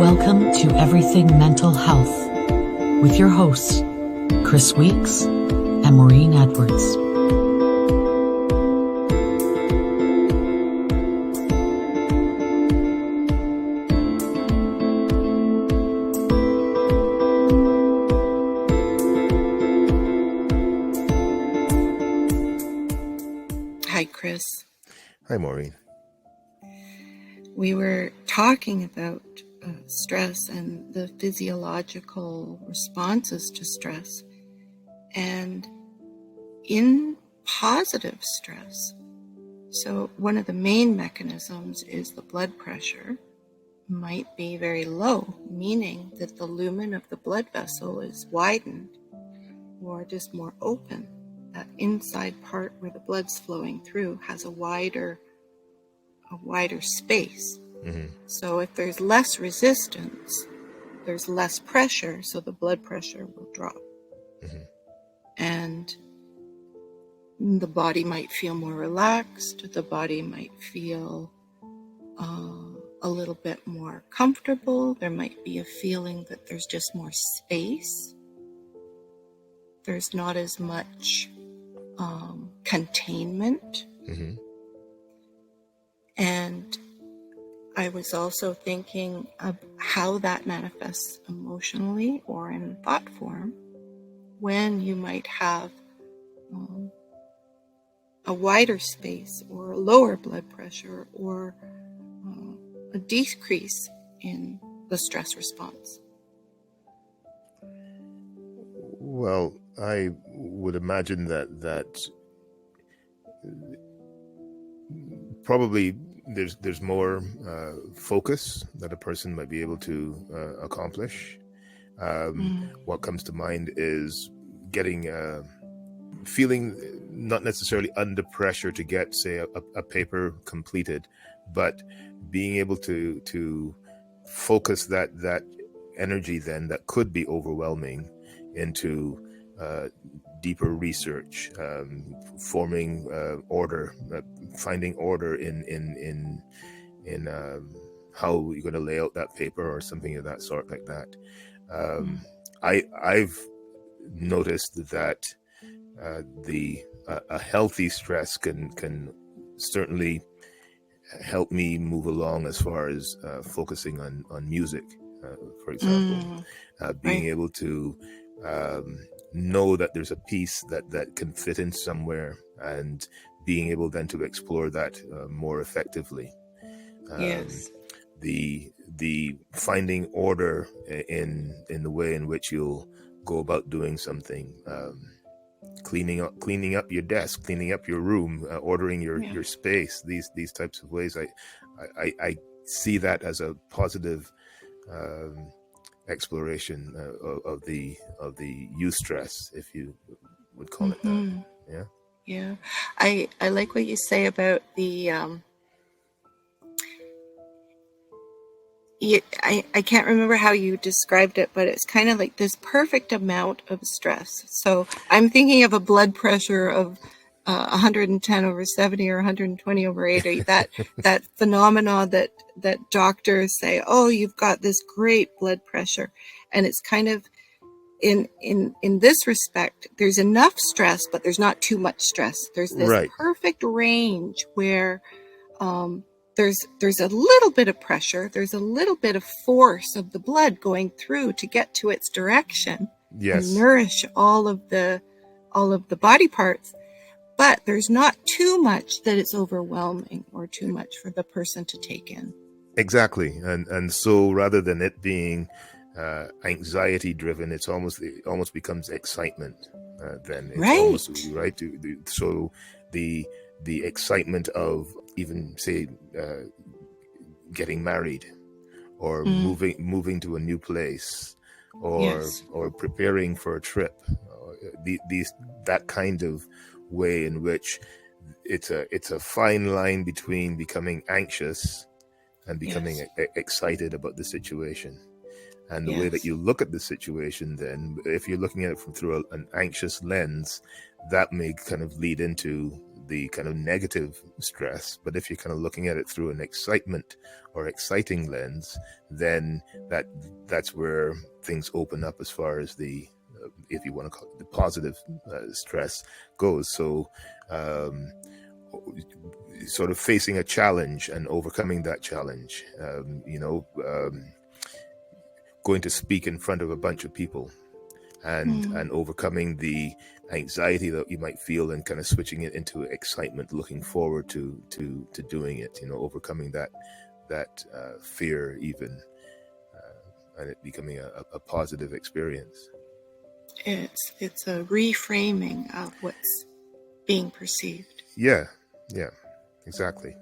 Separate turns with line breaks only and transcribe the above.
Welcome to Everything Mental Health with your hosts, Chris Weeks and Maureen Edwards.
Hi, Chris.
Hi, Maureen.
We were talking about stress and the physiological responses to stress. And in positive stress, so one of the main mechanisms is the blood pressure might be very low, meaning that the lumen of the blood vessel is widened or just more open. That inside part where the blood's flowing through has a wider space.
Mm-hmm.
So if there's less resistance, there's less pressure, so the blood pressure will drop.
Mm-hmm.
And the body might feel more relaxed, the body might feel a little bit more comfortable. There might be a feeling that there's just more space. There's not as much containment.
Mm-hmm.
And I was also thinking of how that manifests emotionally or in thought form when you might have a wider space or a lower blood pressure or a decrease in the stress response.
Well, I would imagine that probably there's more focus that a person might be able to accomplish. What comes to mind is getting feeling not necessarily under pressure to get, say, a paper completed, but being able to focus that energy then that could be overwhelming into deeper research, forming order, finding order in how you're going to lay out that paper or something of that sort, like that. I've noticed that a healthy stress can certainly help me move along as far as focusing on music, for example, being
Right.
able to know that there's a piece that can fit in somewhere, and being able then to explore that more effectively.
Yes.
The finding order in the way in which you'll go about doing something, cleaning up your desk, cleaning up your room, ordering your space, these types of ways. I see that as a positive exploration of the eustress, if you would call it that.
Yeah. I like what you say about the I can't remember how you described it, but it's kind of like this perfect amount of stress. So I'm thinking of a blood pressure of 110 over 70 or 120 over 80. That phenomena that doctors say, oh, you've got this great blood pressure, and it's kind of in this respect, there's enough stress, but there's not too much stress. There's this
Right.
perfect range where there's a little bit of pressure, there's a little bit of force of the blood going through to get to its direction.
Yes.
And nourish all of the body parts, but there's not too much that it's overwhelming or too much for the person to take in.
Exactly, and so rather than it being anxiety driven, it almost becomes excitement. Then it's
Right.
almost right. So the excitement of even, say, getting married, or moving to a new place, or preparing for a trip, that kind of way in which it's a fine line between becoming anxious and becoming excited about the situation. And the way that you look at the situation, then, if you're looking at it through an anxious lens, that may kind of lead into the kind of negative stress. But if you're kind of looking at it through an excitement or exciting lens, then that's where things open up as far as the if you want to call it the positive stress goes. So sort of facing a challenge and overcoming that challenge, going to speak in front of a bunch of people, and overcoming the anxiety that you might feel, and kind of switching it into excitement, looking forward to doing it, overcoming that fear even, and it becoming a positive experience.
It's a reframing of what's being perceived.
Yeah, exactly.